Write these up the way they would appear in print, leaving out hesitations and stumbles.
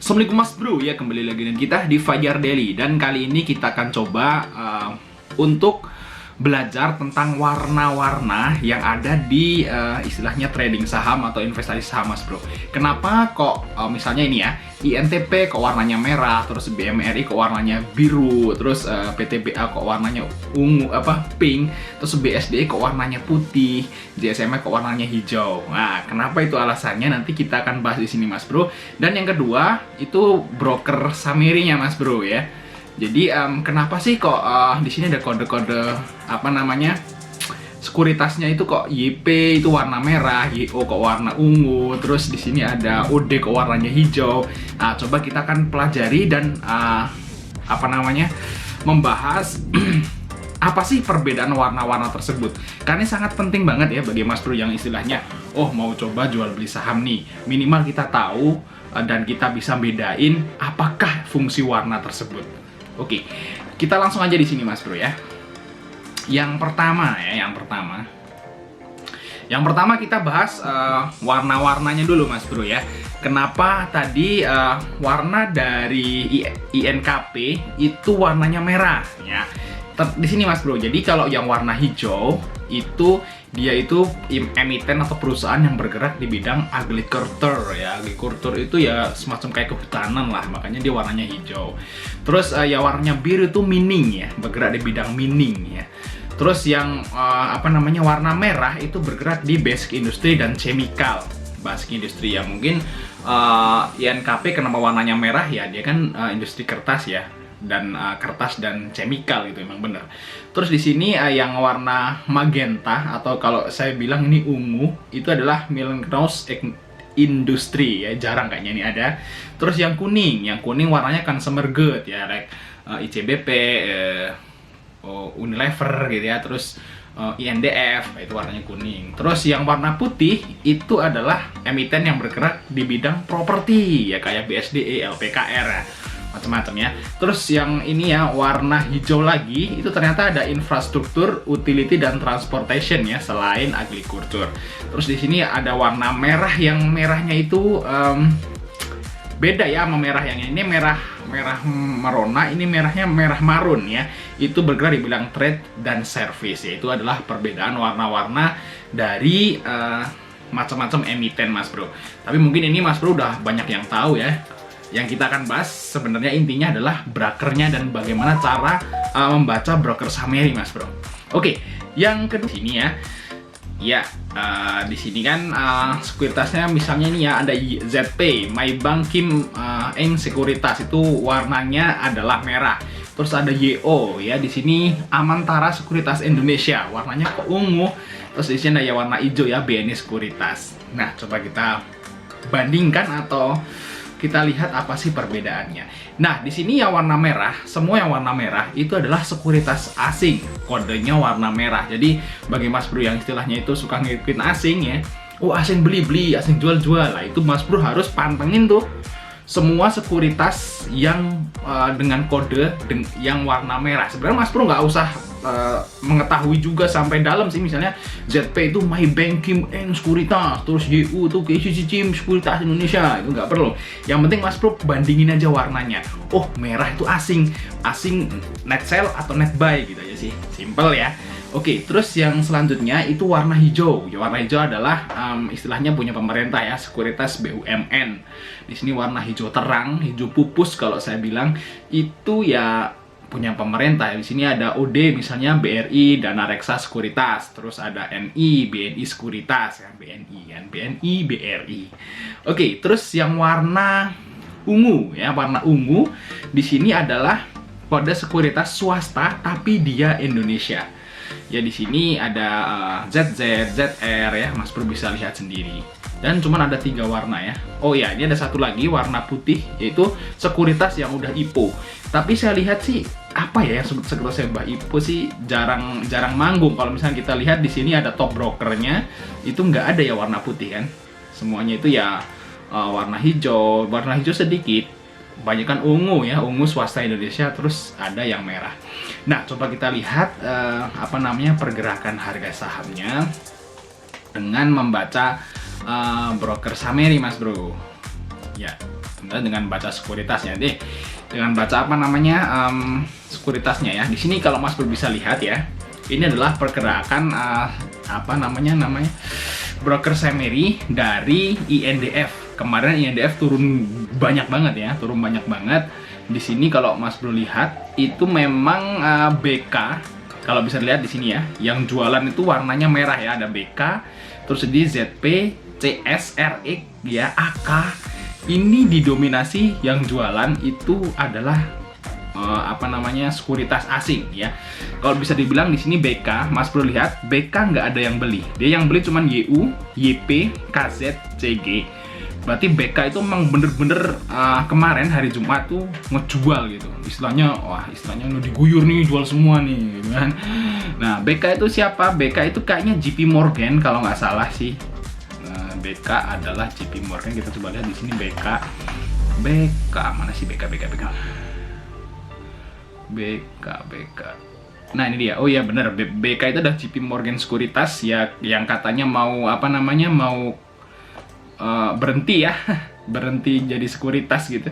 Assalamualaikum Mas Bro, ya kembali lagi dengan kita di Fajar Daily. Dan kali ini kita akan coba untuk belajar tentang warna-warna yang ada di istilahnya trading saham atau investasi saham, Mas Bro. Kenapa kok misalnya ini ya, INTP kok warnanya merah, terus BMRI kok warnanya biru, terus PTBA kok warnanya ungu pink, terus BSDE kok warnanya putih, JSME kok warnanya hijau. Nah, kenapa itu alasannya nanti kita akan bahas di sini, Mas Bro. Dan yang kedua itu broker summary-nya, Mas Bro ya. Jadi kenapa sih kok di sini ada kode-kode sekuritasnya itu kok YP itu warna merah, YO kok warna ungu, terus di sini ada OD kok warnanya hijau. Nah, coba kita akan pelajari dan membahas apa sih perbedaan warna-warna tersebut. Karena ini sangat penting banget ya bagi Mas Bro yang istilahnya mau coba jual beli saham nih. Minimal kita tahu dan kita bisa bedain apakah fungsi warna tersebut. Oke, kita langsung aja di sini, Mas Bro ya. Yang pertama kita bahas warna-warnanya dulu, Mas Bro ya. Kenapa tadi warna dari INKP itu warnanya merah ya? Di sini, Mas Bro. Jadi kalau yang warna hijau itu dia itu emiten atau perusahaan yang bergerak di bidang agriculture ya. Agriculture itu ya semacam kayak kehutanan lah, makanya dia warnanya hijau. Terus ya warnanya biru itu mining ya, bergerak di bidang mining ya. Terus yang warna merah itu bergerak di basic industry dan chemical. Basic industry ya mungkin INKP kenapa warnanya merah ya, dia kan industri kertas ya. Dan kertas dan chemical gitu, emang bener. Terus di sini yang warna magenta atau kalau saya bilang ini ungu itu adalah Millennials Industry ya, jarang kayaknya ini ada. Terus yang kuning warnanya consumer good ya, like ICBP, Unilever gitu ya. Terus INDF itu warnanya kuning. Terus yang warna putih itu adalah emiten yang bergerak di bidang properti ya, kayak BSDE, LPKR ya, macam-macam ya. Terus yang ini ya warna hijau lagi itu ternyata ada infrastruktur, utility dan transportation ya, selain agriculture. Terus di sini ada warna merah, yang merahnya itu beda ya sama merah yang ini, merah merona, ini merahnya merah marun ya. Itu bergerak di bidang trade dan service ya. Itu adalah perbedaan warna-warna dari macam-macam emiten, Mas Bro. Tapi mungkin ini Mas Bro udah banyak yang tahu ya. Yang kita akan bahas sebenarnya intinya adalah brokernya dan bagaimana cara membaca broker summary, Mas Bro. Oke, yang kedua sini ya. Ya, di sini kan sekuritasnya misalnya ini ya, ada ZP, My Bank Kim Eng Sekuritas, itu warnanya adalah merah. Terus ada YO ya, di sini Amantara Sekuritas Indonesia, warnanya kok ungu. Terus di sini ada ya warna hijau ya, BNI Sekuritas. Nah, coba kita bandingkan atau kita lihat apa sih perbedaannya. Nah, di sini yang warna merah, semua yang warna merah itu adalah sekuritas asing. Kodenya warna merah. Jadi, bagi Mas Bro yang istilahnya itu suka ngikutin asing ya. Asing beli-beli, asing jual-jual. Lah, itu Mas Bro harus pantengin tuh semua sekuritas yang dengan kode yang warna merah. Sebenarnya Mas Bro nggak usah mengetahui juga sampai dalam sih. Misalnya ZP itu My Bank Kim Eng Sekuritas, terus YU itu KCC Sekuritas Indonesia, itu nggak perlu. Yang penting Mas Bro bandingin aja warnanya. Merah itu asing net sell atau net buy gitu aja sih, simple ya. Oke, terus yang selanjutnya itu warna hijau. Ya, warna hijau adalah istilahnya punya pemerintah ya, sekuritas BUMN. Di sini warna hijau terang, hijau pupus kalau saya bilang itu ya punya pemerintah. Di sini ada OD misalnya BRI, Dana Reksa Sekuritas, terus ada NI, BNI Sekuritas ya, BNI, BRI. Oke, terus yang warna ungu ya, warna ungu di sini adalah kode sekuritas swasta tapi dia Indonesia. Ya, di sini ada ZZ, ZR ya, Mas Bro bisa lihat sendiri. Dan cuman ada 3 warna ya. Ini ada satu lagi warna putih, yaitu sekuritas yang udah IPO. Tapi saya lihat sih apa ya yang sekuritas yang udah IPO sih jarang manggung. Kalau misalnya kita lihat di sini ada top brokernya, itu nggak ada ya warna putih kan. Semuanya itu ya warna hijau sedikit. Banyakan ungu ya, ungu swasta Indonesia, terus ada yang merah. Nah, coba kita lihat pergerakan harga sahamnya dengan membaca broker summary, Mas Bro. Ya, dengan baca sekuritasnya deh, dengan baca apa namanya sekuritasnya ya. Di sini kalau Mas Bro bisa lihat ya, ini adalah pergerakan apa namanya broker summary dari INDF. Kemarin INDF turun banyak banget ya, turun banyak banget. Di sini kalau Mas Bro lihat itu memang BK. Kalau bisa dilihat di sini ya, yang jualan itu warnanya merah ya, ada BK, terus di ZP, CS, RX ya, AK. Ini didominasi yang jualan itu adalah apa namanya sekuritas asing ya. Kalau bisa dibilang di sini BK, Mas Bro lihat BK nggak ada yang beli. Dia yang beli cuman YU, YP, KZ, CG. Berarti BK itu memang bener-bener kemarin hari Jumat tuh ngejual gitu. Istilahnya, wah istilahnya udah diguyur nih, jual semua nih gitu kan. Nah BK itu siapa? BK itu kayaknya JP Morgan kalau nggak salah sih. BK adalah JP Morgan. Kita coba lihat di sini BK. BK mana sih BK. Nah ini dia. Oh iya bener, BK itu adalah JP Morgan Sekuritas ya, yang katanya mau apa namanya mau berhenti ya, berhenti jadi sekuritas gitu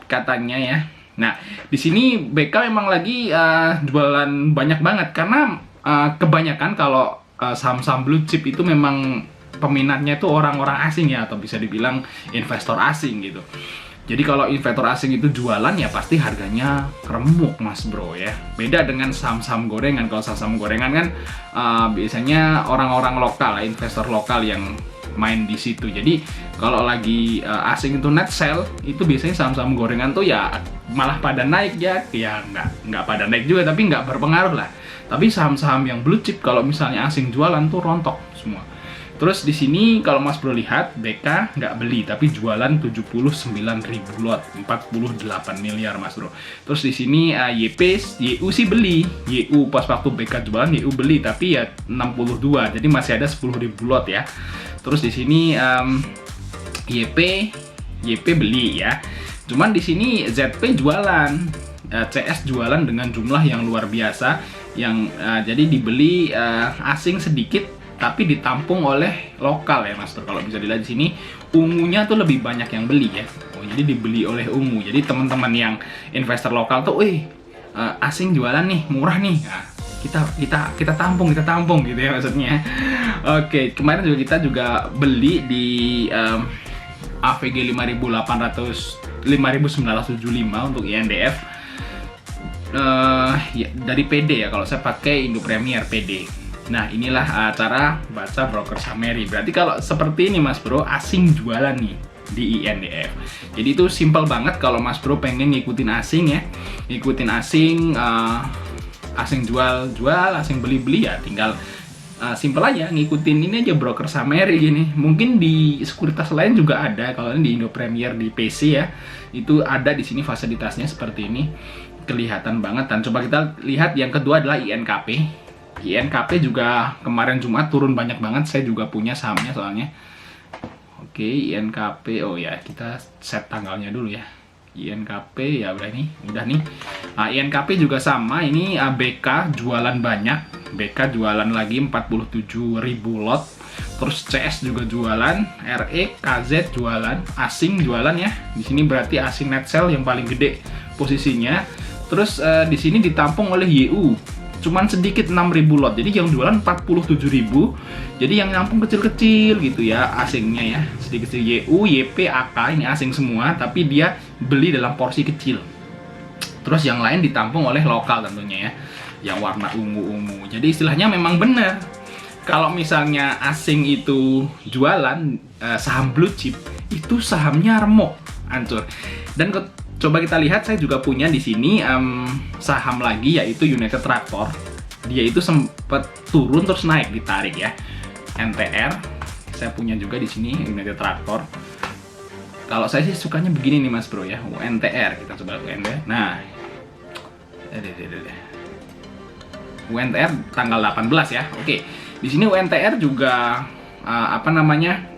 katanya ya. Nah di sini BK memang lagi jualan banyak banget karena kebanyakan kalau saham-saham blue chip itu memang peminatnya itu orang-orang asing ya, atau bisa dibilang investor asing gitu. Jadi kalau investor asing itu jualan ya pasti harganya remuk Mas Bro ya. Beda dengan saham-saham gorengan. Kalau saham-saham gorengan kan biasanya orang-orang lokal, investor lokal yang main di situ. Jadi kalau lagi asing itu net sell, itu biasanya saham-saham gorengan tuh ya malah pada naik ya nggak pada naik juga, tapi nggak berpengaruh lah. Tapi saham-saham yang blue chip kalau misalnya asing jualan tuh rontok semua. Terus di sini kalau Mas Bro lihat BK nggak beli tapi jualan 79.000 lot, 48 miliar Mas Bro. Terus di sini YU sih beli. YU pas waktu BK jualan YU beli tapi ya 62. Jadi masih ada 10.000 lot ya. Terus di sini YP beli ya. Cuman di sini ZP jualan, CS jualan dengan jumlah yang luar biasa yang jadi dibeli asing sedikit tapi ditampung oleh lokal ya Mas. Kalau bisa dilihat di sini ungunya tuh lebih banyak yang beli ya. Oh, jadi dibeli oleh ungu. Jadi teman-teman yang investor lokal tuh, asing jualan nih, murah nih. Nah, kita tampung gitu ya maksudnya. Oke, kemarin juga kita juga beli di AVG 5975 untuk INDF ya, dari PD ya, kalau saya pakai Indo Premier PD. Nah inilah cara baca broker summary. Berarti kalau seperti ini Mas Bro, asing jualan nih di INDF. Jadi itu simple banget kalau Mas Bro pengen ngikutin asing ya, ngikutin asing, asing jual, asing beli ya, tinggal simple aja ngikutin ini aja broker summary gini. Mungkin di sekuritas lain juga ada, kalau ini di Indo Premier di PC ya, itu ada di sini fasilitasnya seperti ini, kelihatan banget. Dan coba kita lihat yang kedua adalah INKP. INKP juga kemarin Jumat turun banyak banget, saya juga punya sahamnya soalnya. Oke, INKP, oh ya kita set tanggalnya dulu ya. INKP ya udah nih. Nah, INKP juga sama, ini BK jualan banyak, BK jualan lagi 47.000 lot. Terus CS juga jualan, RE, KZ jualan, asing jualan ya. Di sini berarti asing net sell yang paling gede posisinya. Terus di sini ditampung oleh YU. Cuman sedikit 6.000 lot, jadi yang jualan 47.000, jadi yang nyampung kecil-kecil gitu ya asingnya ya, sedikit YU, YP, AK ini asing semua, tapi dia beli dalam porsi kecil. Terus yang lain ditampung oleh lokal tentunya ya, yang warna ungu-ungu. Jadi istilahnya memang benar, kalau misalnya asing itu jualan saham blue chip, itu sahamnya remuk, hancur. Dan coba kita lihat, saya juga punya di sini saham lagi yaitu United Tractor. Dia itu sempat turun terus naik, ditarik ya. NTR, saya punya juga di sini United Tractor. Kalau saya sih sukanya begini nih Mas Bro ya, UNTR. Kita coba UNTR. Nah, UNTR tanggal 18 ya. Oke, di sini UNTR juga apa namanya?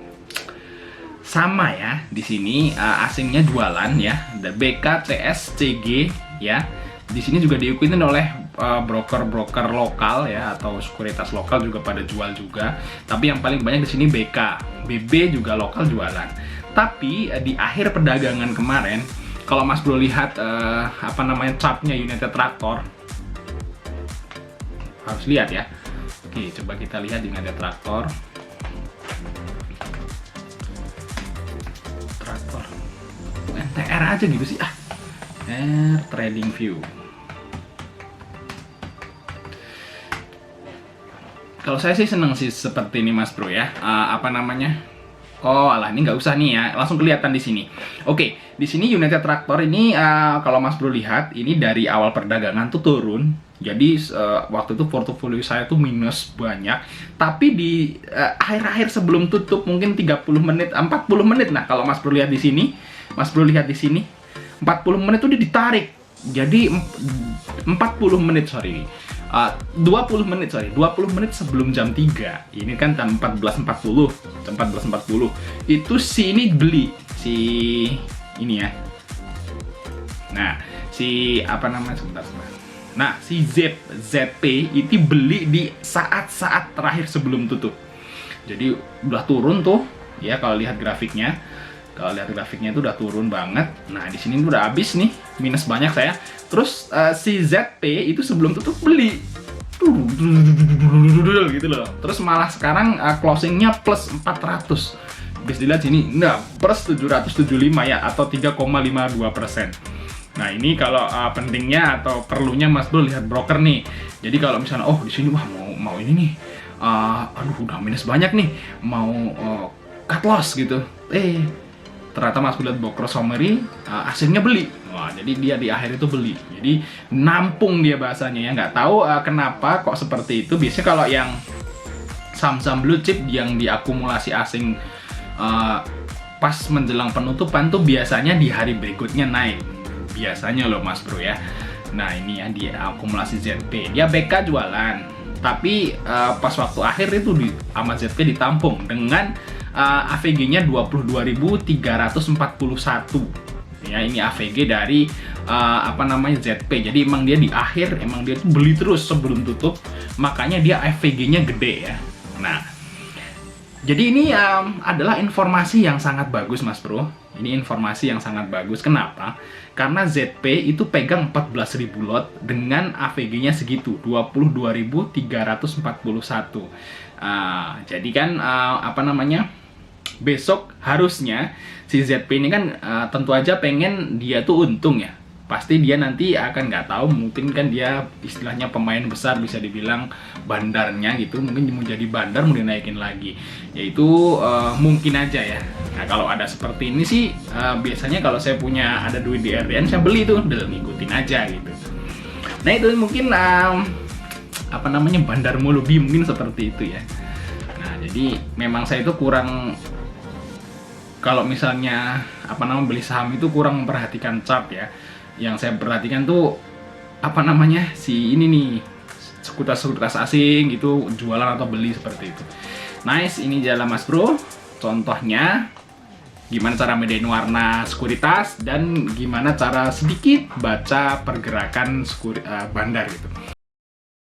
Sama ya, di sini asingnya jualan ya, ada BK, CS, CG ya. Di sini juga diikutin oleh broker-broker lokal ya, atau sekuritas lokal juga pada jual juga. Tapi yang paling banyak di sini BK, BB juga lokal jualan. Tapi di akhir perdagangan kemarin, kalau Mas Bro lihat chartnya United Tractor, harus lihat ya. Oke, coba kita lihat United Tractor. NTR aja gitu sih Trading View. Kalau saya sih seneng sih seperti ini Mas Bro ya. Oh alah, ini nggak usah nih ya, langsung kelihatan di sini. Oke, di sini United Tractor ini kalau Mas Bro lihat, ini dari awal perdagangan tuh turun. Jadi waktu itu portofolio saya tuh minus banyak. Tapi di akhir-akhir sebelum tutup mungkin 30 menit, 40 menit. Nah, kalau Mas Bro lihat di sini, 40 menit tuh dia ditarik. Jadi 20 menit sebelum jam 3. Ini kan jam 14.40. Itu si ini beli si ini ya. Nah, sebentar. Nah, si ZP itu beli di saat-saat terakhir sebelum tutup. Jadi udah turun tuh ya, kalau lihat grafiknya. Kalau lihat grafiknya itu udah turun banget. Nah, di sini udah habis nih, minus banyak saya. Terus si ZP itu sebelum tutup beli gitu loh. Terus malah sekarang closingnya plus 400. Bisa dilihat sini, nah plus 775 ya, atau 3,52%. Nah, ini kalau pentingnya atau perlunya Mas Bro lihat broker nih. Jadi kalau misalnya di sini mau ini nih, udah minus banyak nih, mau cut loss gitu. Ternyata Mas Bro lihat broker summary, hasilnya beli. Wah, jadi dia di akhir itu beli. Jadi nampung dia bahasanya ya. Nggak tahu kenapa kok seperti itu. Biasanya kalau yang saham-saham blue chip yang diakumulasi asing pas menjelang penutupan tuh biasanya di hari berikutnya naik. Biasanya loh Mas Bro ya. Nah, ini ya, di akumulasi ZP. Dia BK jualan. Tapi pas waktu akhir itu sama ZP ditampung dengan AVG-nya 22.341. Ya, ini AVG dari ZP. Jadi emang dia di akhir dia tuh beli terus sebelum tutup, makanya dia AVG-nya gede ya. Nah, jadi ini adalah informasi yang sangat bagus Mas Bro. Ini informasi yang sangat bagus. Kenapa? Karena ZP itu pegang 14.000 lot dengan AVG-nya segitu, 22.341. Jadi kan besok harusnya si ZP ini kan tentu aja pengen dia tuh untung ya. Pasti dia nanti akan nggak tahu, mungkin kan dia istilahnya pemain besar, bisa dibilang bandarnya gitu, mungkin mau jadi bandar mau dinaikin lagi, yaitu mungkin aja ya. Nah, kalau ada seperti ini sih biasanya kalau saya punya ada duit di RDN, saya beli tuh, ngikutin aja gitu. Nah, itu mungkin bandar mulubi mungkin seperti itu ya. Nah, jadi memang saya itu kurang, kalau misalnya beli saham itu kurang memperhatikan chart ya. Yang saya perhatikan tuh si ini nih, sekuritas asing gitu, jualan atau beli seperti itu. Nice, ini jalan Mas Bro. Contohnya gimana cara bedain warna sekuritas dan gimana cara sedikit baca pergerakan bandar gitu.